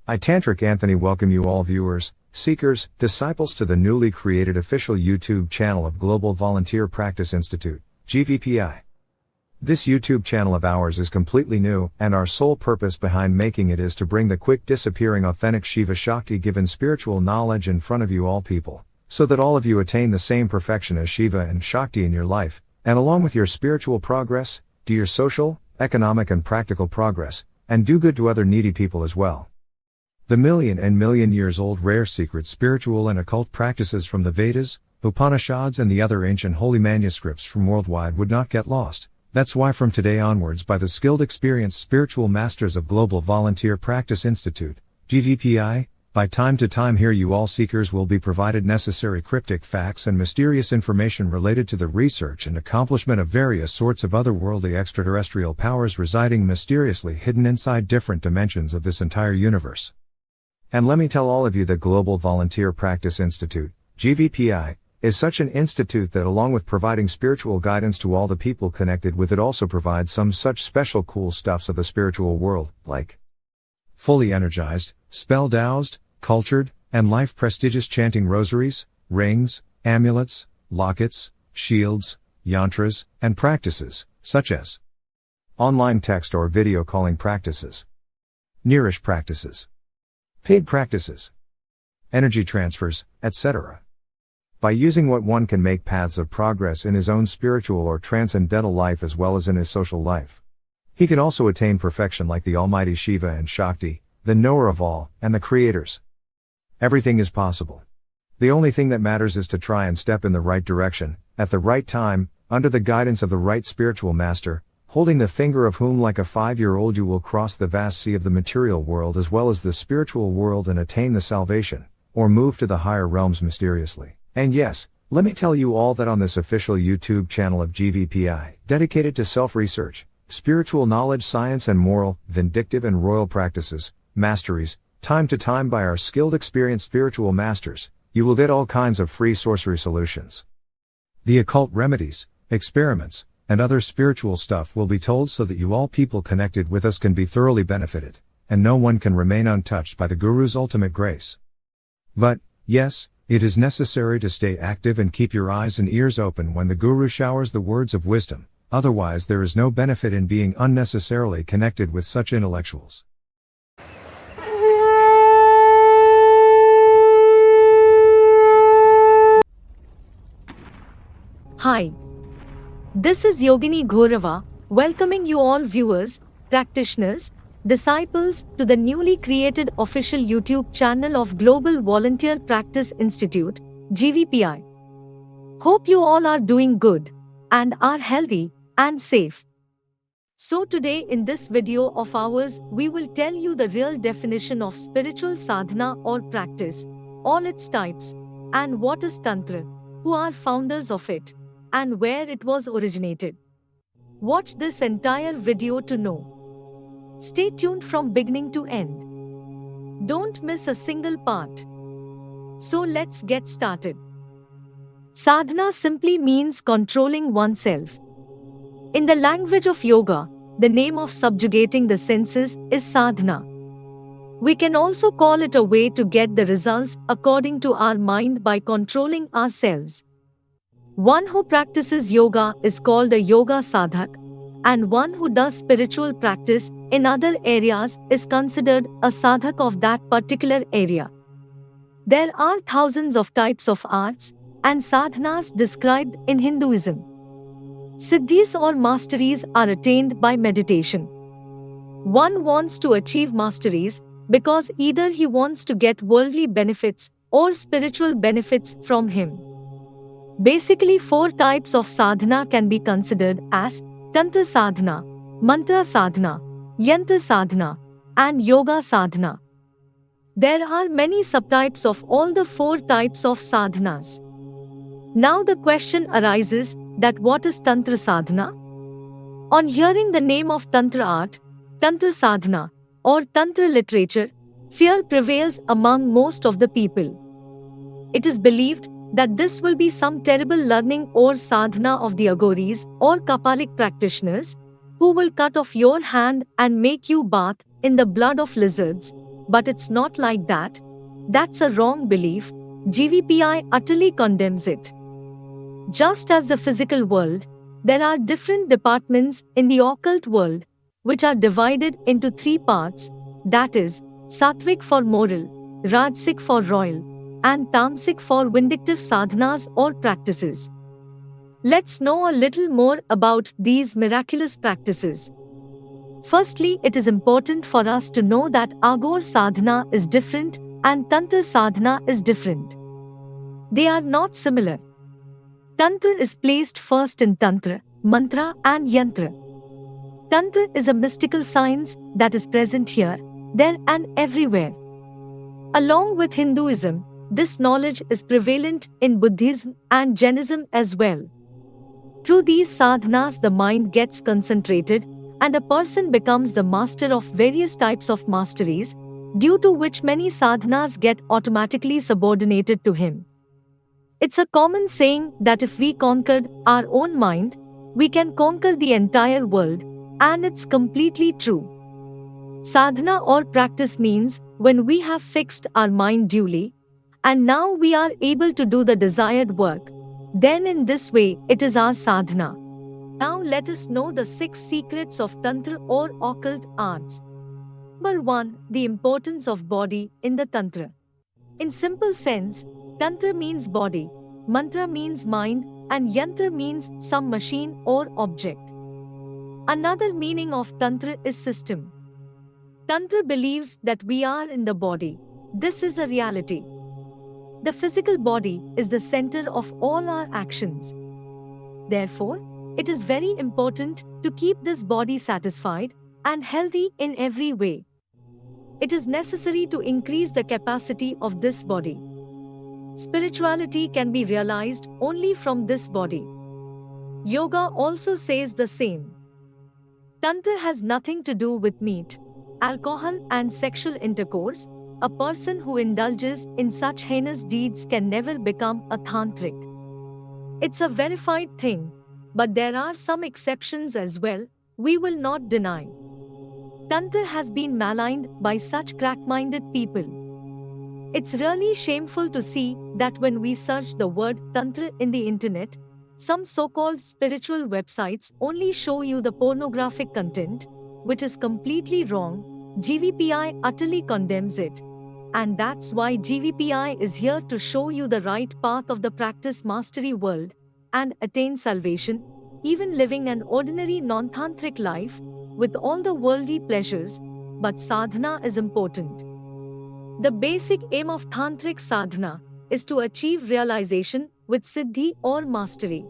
I Tantric Anthony welcome you all viewers, seekers, disciples to the newly created official YouTube channel of Global Volunteer Practice Institute, GVPI. This YouTube channel of ours is completely new, and our sole purpose behind making it is to bring the quick disappearing authentic Shiva Shakti given spiritual knowledge in front of you all people, so that all of you attain the same perfection as Shiva and Shakti in your life, and along with your spiritual progress, do your social, economic and practical progress, and do good to other needy people as well. The million and million years old rare secret spiritual and occult practices from the Vedas, Upanishads and the other ancient holy manuscripts from worldwide would not get lost. That's why from today onwards by the skilled experienced spiritual masters of Global Volunteer Practice Institute, GVPI, by time to time here you all seekers will be provided necessary cryptic facts and mysterious information related to the research and accomplishment of various sorts of otherworldly extraterrestrial powers residing mysteriously hidden inside different dimensions of this entire universe. And let me tell all of you that Global Volunteer Practice Institute, GVPI, is such an institute that along with providing spiritual guidance to all the people connected with it also provides some such special cool stuffs of the spiritual world, like fully energized, spell-dowsed, cultured, and life prestigious chanting rosaries, rings, amulets, lockets, shields, yantras, and practices, such as online text or video calling practices, nearish practices, paid practices, energy transfers, etc. By using what one can make paths of progress in his own spiritual or transcendental life as well as in his social life. He can also attain perfection like the Almighty Shiva and Shakti, the knower of all, and the creators. Everything is possible. The only thing that matters is to try and step in the right direction, at the right time, under the guidance of the right spiritual master, holding the finger of whom like a 5-year-old you will cross the vast sea of the material world as well as the spiritual world and attain the salvation, or move to the higher realms mysteriously. And yes, let me tell you all that on this official YouTube channel of GVPI, dedicated to self-research, spiritual knowledge, science and moral, vindictive and royal practices, masteries, time to time by our skilled experienced spiritual masters, you will get all kinds of free sorcery solutions. The occult remedies, experiments, and other spiritual stuff will be told so that you all people connected with us can be thoroughly benefited, and no one can remain untouched by the Guru's ultimate grace. But, yes, it is necessary to stay active and keep your eyes and ears open when the Guru showers the words of wisdom, otherwise there is no benefit in being unnecessarily connected with such intellectuals. Hi. This is Yogini Ghaurava, welcoming you all viewers, practitioners, disciples to the newly created official YouTube channel of Global Volunteer Practice Institute, GVPI. Hope you all are doing good and are healthy and safe. So today in this video of ours, we will tell you the real definition of spiritual sadhana or practice, all its types, and what is Tantra, who are founders of it, and where it was originated. Watch this entire video to know. Stay tuned from beginning to end. Don't miss a single part. So let's get started. Sadhana simply means controlling oneself. In the language of yoga, the name of subjugating the senses is sadhana. We can also call it a way to get the results according to our mind by controlling ourselves. One who practices yoga is called a yoga sadhak, and one who does spiritual practice in other areas is considered a sadhak of that particular area. There are thousands of types of arts and sadhanas described in Hinduism. Siddhis or masteries are attained by meditation. One wants to achieve masteries because either he wants to get worldly benefits or spiritual benefits from him. Basically, 4 types of sadhana can be considered as Tantra sadhana, mantra sadhana, yantra sadhana, and yoga sadhana. There are many subtypes of all the 4 types of sadhanas. Now the question arises that what is Tantra sadhana? On hearing the name of Tantra art, Tantra sadhana, or Tantra literature, fear prevails among most of the people. It is believed that this will be some terrible learning or sadhana of the agoris or Kapalik practitioners, who will cut off your hand and make you bath in the blood of lizards, But it's not like that. That's a wrong belief. GVPI utterly condemns it. Just as the physical world, there are different departments in the occult world, which are divided into three parts, that is, Sattvic for moral, Rajasic for royal, and Tamasic for vindictive sadhanas or practices. Let's know a little more about these miraculous practices. Firstly, it is important for us to know that Aghor sadhana is different and Tantra sadhana is different. They are not similar. Tantra is placed first in Tantra, Mantra and Yantra. Tantra is a mystical science that is present here, there and everywhere. Along with Hinduism, this knowledge is prevalent in Buddhism and Jainism as well. Through these sadhanas, the mind gets concentrated and a person becomes the master of various types of masteries, due to which many sadhanas get automatically subordinated to him. It's a common saying that if we conquered our own mind, we can conquer the entire world, and it's completely true. Sadhana or practice means when we have fixed our mind duly, and now we are able to do the desired work, then in this way it is our sadhana. Now let us know the 6 secrets of Tantra or occult arts. Number 1. The importance of body in the Tantra. In simple sense, Tantra means body, Mantra means mind, and Yantra means some machine or object. Another meaning of Tantra is system. Tantra believes that we are in the body. This is a reality. The physical body is the center of all our actions. Therefore, it is very important to keep this body satisfied and healthy in every way. It is necessary to increase the capacity of this body. Spirituality can be realized only from this body. Yoga also says the same. Tantra has nothing to do with meat, alcohol and sexual intercourse. A person who indulges in such heinous deeds can never become a tantric. It's a verified thing, but there are some exceptions as well, we will not deny. Tantra has been maligned by such crack-minded people. It's really shameful to see that when we search the word Tantra in the internet, some so-called spiritual websites only show you the pornographic content, which is completely wrong. GVPI utterly condemns it. And that's why GVPI is here to show you the right path of the practice mastery world and attain salvation, even living an ordinary non-tantric life with all the worldly pleasures, but sadhana is important. The basic aim of tantric sadhana is to achieve realization with siddhi or mastery.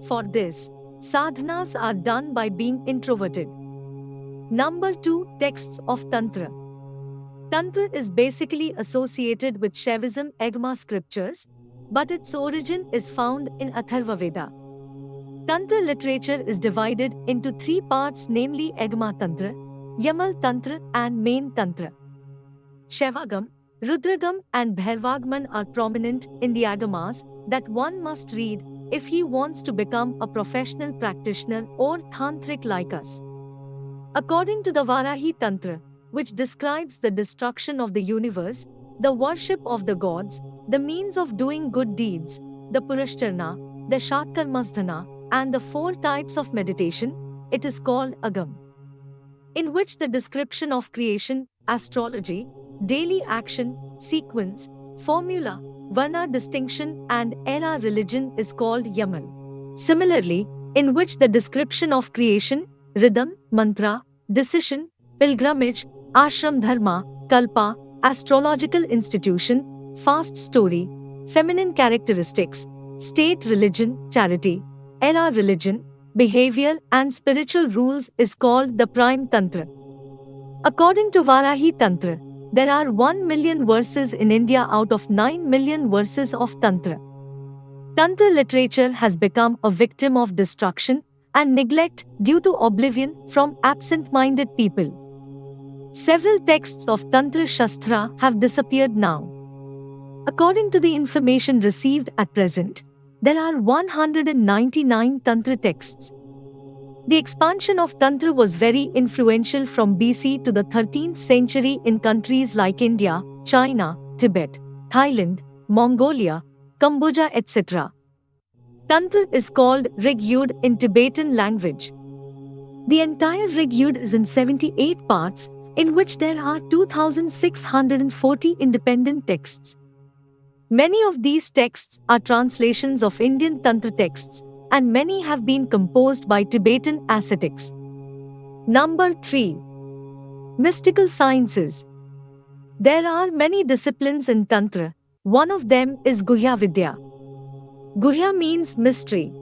For this, sadhanas are done by being introverted. Number 2. Texts of Tantra. Tantra is basically associated with Shaivism Agama scriptures, but its origin is found in Atharva Veda. Tantra literature is divided into 3 parts, namely Agama Tantra, Yamal Tantra and Main Tantra. Shaivagam, Rudragam and Bhairvagman are prominent in the Agamas that one must read if he wants to become a professional practitioner or tantric like us. According to the Varahi Tantra, which describes the destruction of the universe, the worship of the gods, the means of doing good deeds, the Purashcharana, the Shatkarmasdhana, and the 4 types of meditation, it is called Agam. In which the description of creation, astrology, daily action, sequence, formula, Varna distinction and era religion is called Yamal. Similarly, in which the description of creation, rhythm, mantra, decision, pilgrimage, ashram dharma, kalpa, astrological institution, fast story, feminine characteristics, state religion, charity, era religion, behavior and spiritual rules is called the prime tantra. According to Varahi Tantra, there are 1 million verses in India out of 9 million verses of Tantra. Tantra literature has become a victim of destruction and neglect due to oblivion from absent-minded people. Several texts of Tantra Shastra have disappeared now. According to the information received at present, there are 199 Tantra texts. The expansion of Tantra was very influential from BC to the 13th century in countries like India, China, Tibet, Thailand, Mongolia, Cambodia, etc. Tantra is called Rig Yud in Tibetan language. The entire Rig Yud is in 78 parts, in which there are 2,640 independent texts. Many of these texts are translations of Indian Tantra texts, and many have been composed by Tibetan ascetics. Number 3. Mystical sciences. There are many disciplines in Tantra. One of them is Guhya Vidya. Guhya means mystery.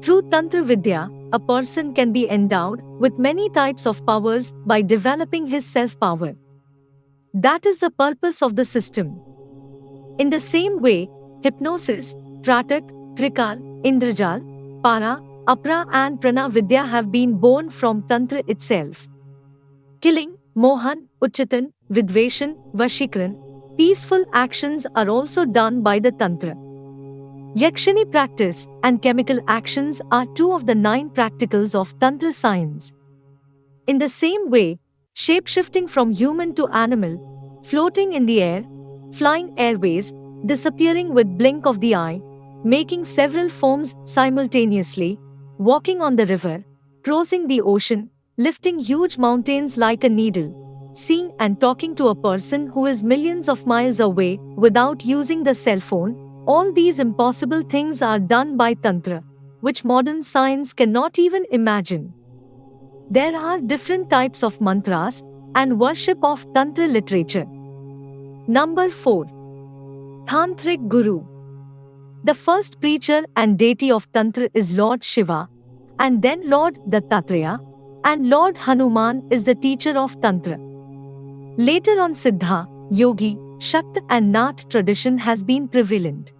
Through Tantra Vidya, a person can be endowed with many types of powers by developing his self-power. That is the purpose of the system. In the same way, hypnosis, Tratak, Trikal, Indrajal, Para, Apra and Prana Vidya have been born from Tantra itself. Killing, Mohan, Uchatan, Vidveshan, Vashikaran, peaceful actions are also done by the Tantra. Yakshani practice and chemical actions are two of the 9 practicals of Tantra science. In the same way, shape-shifting from human to animal, floating in the air, flying airways, disappearing with blink of the eye, making several forms simultaneously, walking on the river, crossing the ocean, lifting huge mountains like a needle, seeing and talking to a person who is millions of miles away without using the cell phone, all these impossible things are done by Tantra, which modern science cannot even imagine. There are different types of mantras and worship of Tantra literature. Number 4. Tantric Guru. The first preacher and deity of Tantra is Lord Shiva, and then Lord Dattatreya, and Lord Hanuman is the teacher of Tantra. Later on Siddha, Yogi, Shakt and Nath tradition has been prevalent.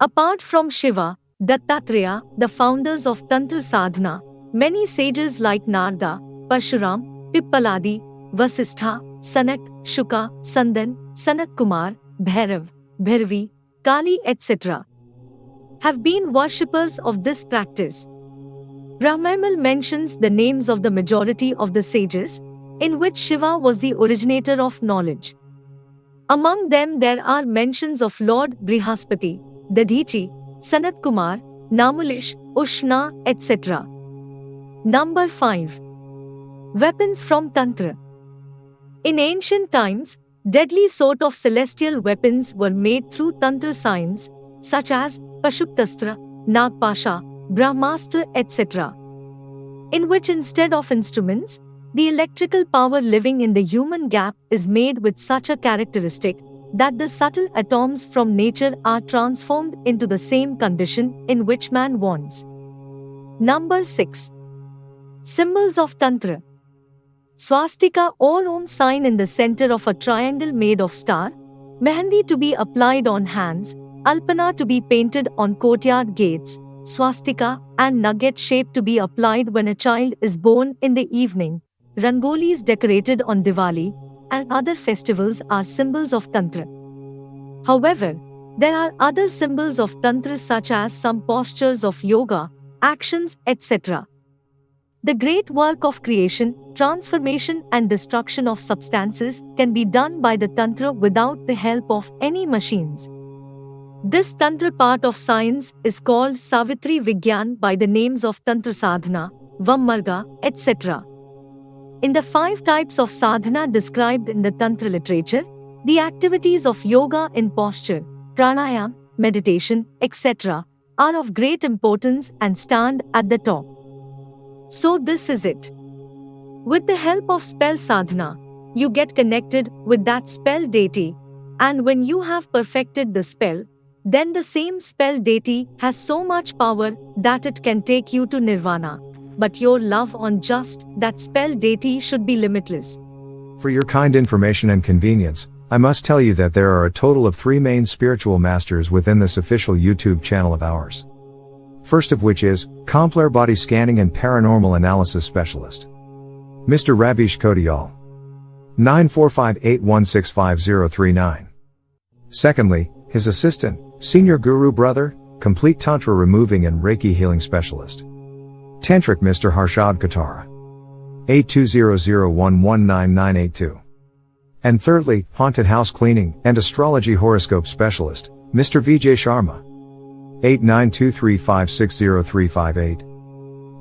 Apart from Shiva, Dattatreya, the founders of Tantra sadhana, many sages like Narada, Parshuram, Pippaladi, Vasistha, Sanak, Shuka, Sandan, Sanat Kumar, Bhairav, Bhairavi, Kali etc. have been worshippers of this practice. Brahmayamal mentions the names of the majority of the sages, in which Shiva was the originator of knowledge. Among them there are mentions of Lord Brihaspati, Dadhichi, Sanat Kumar, Namulish, Ushna, etc. Number 5. Weapons from Tantra. In ancient times, deadly sort of celestial weapons were made through Tantra science, such as Pashuptastra, Nagpasha, Brahmastra, etc. In which instead of instruments, the electrical power living in the human gap is made with such a characteristic that the subtle atoms from nature are transformed into the same condition in which man wants. Number 6. Symbols of Tantra. Swastika or Om sign in the center of a triangle made of star, Mehendi to be applied on hands, Alpana to be painted on courtyard gates, swastika and nugget shape to be applied when a child is born in the evening, Rangolis decorated on Diwali, and other festivals are symbols of Tantra. However, there are other symbols of Tantra such as some postures of yoga, actions, etc. The great work of creation, transformation and destruction of substances can be done by the Tantra without the help of any machines. This Tantra part of science is called Savitri Vigyan by the names of Tantra Sadhana, Vammarga, etc. In the 5 types of sadhana described in the Tantra literature, the activities of yoga in posture, pranayam, meditation, etc. are of great importance and stand at the top. So this is it. With the help of spell sadhana, you get connected with that spell deity, and when you have perfected the spell, then the same spell deity has so much power that it can take you to nirvana. But your love on just that spell deity should be limitless. For your kind information and convenience, I must tell you that there are a total of 3 main spiritual masters within this official YouTube channel of ours. First of which is, Complar Body Scanning and Paranormal Analysis Specialist, Mr. Ravish Kodial. 9458165039. Secondly, his assistant, Senior Guru Brother, Complete Tantra Removing and Reiki Healing Specialist, Tantric Mr. Harshad Katara. 8200119982. And thirdly, Haunted House Cleaning and Astrology Horoscope Specialist, Mr. Vijay Sharma. 8923560358.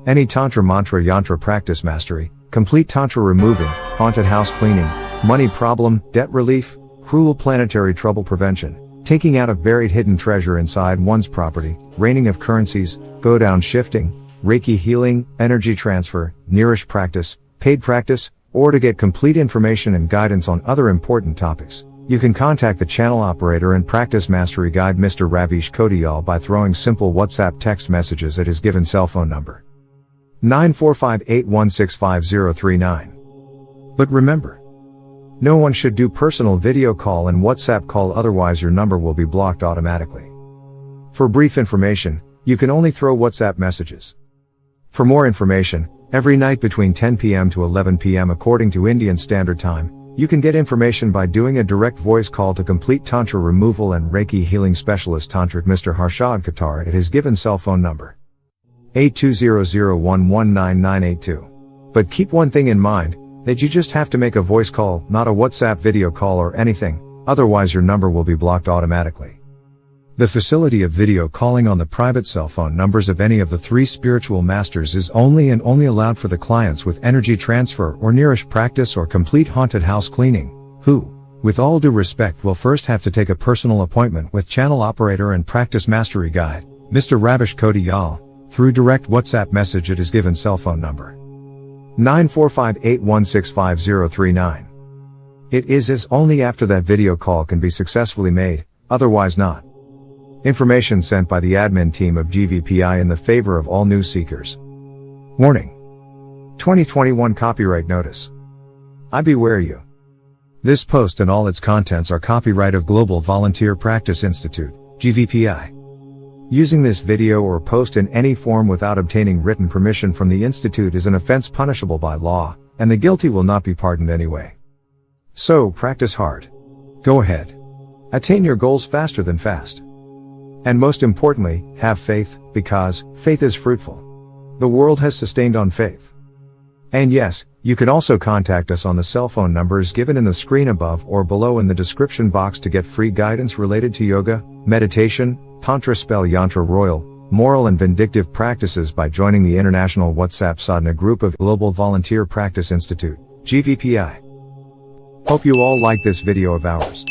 Any Tantra Mantra Yantra Practice Mastery, Complete Tantra Removing, Haunted House Cleaning, Money Problem, Debt Relief, Cruel Planetary Trouble Prevention, Taking Out of Buried Hidden Treasure Inside One's Property, Raining of Currencies, Go Down Shifting, Reiki Healing, Energy Transfer, Nearish Practice, Paid Practice, or to get complete information and guidance on other important topics, you can contact the channel operator and practice mastery guide Mr. Ravish Kodiyal by throwing simple WhatsApp text messages at his given cell phone number. 945816539. But remember, no one should do personal video call and WhatsApp call, otherwise your number will be blocked automatically. For brief information, you can only throw WhatsApp messages. For more information, every night between 10 p.m. to 11 p.m. according to Indian Standard Time, you can get information by doing a direct voice call to Complete Tantra Removal and Reiki Healing Specialist Tantric Mr. Harshad Katara at his given cell phone number. 8200119982. But keep one thing in mind, that you just have to make a voice call, not a WhatsApp video call or anything, otherwise your number will be blocked automatically. The facility of video calling on the private cell phone numbers of any of the three spiritual masters is only and only allowed for the clients with energy transfer or nearish practice or complete haunted house cleaning, who, with all due respect, will first have to take a personal appointment with channel operator and practice mastery guide, Mr. Ravish Kodiyal, through direct WhatsApp message at his given cell phone number. 945816539. It is as only after that video call can be successfully made, otherwise not. Information sent by the admin team of GVPI in the favor of all news seekers. Warning. 2021 Copyright Notice. I beware you. This post and all its contents are copyright of Global Volunteer Practice Institute, GVPI. Using this video or post in any form without obtaining written permission from the Institute is an offense punishable by law, and the guilty will not be pardoned anyway. So, practice hard. Go ahead. Attain your goals faster than fast. And most importantly, have faith, because faith is fruitful. The world has sustained on faith. And yes, you can also contact us on the cell phone numbers given in the screen above or below in the description box to get free guidance related to yoga, meditation, Tantra spell yantra royal, moral and vindictive practices by joining the International WhatsApp Sadhana group of Global Volunteer Practice Institute, GVPI. Hope you all liked this video of ours.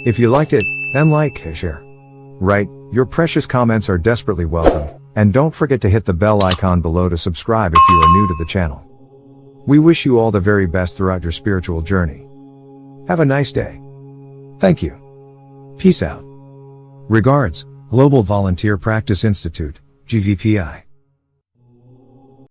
If you liked it, then like, share. Right, your precious comments are desperately welcome, and don't forget to hit the bell icon below to subscribe if you are new to the channel. We wish you all the very best throughout your spiritual journey. Have a nice day. Thank you. Peace out. Regards, Global Volunteer Practice Institute, GVPI.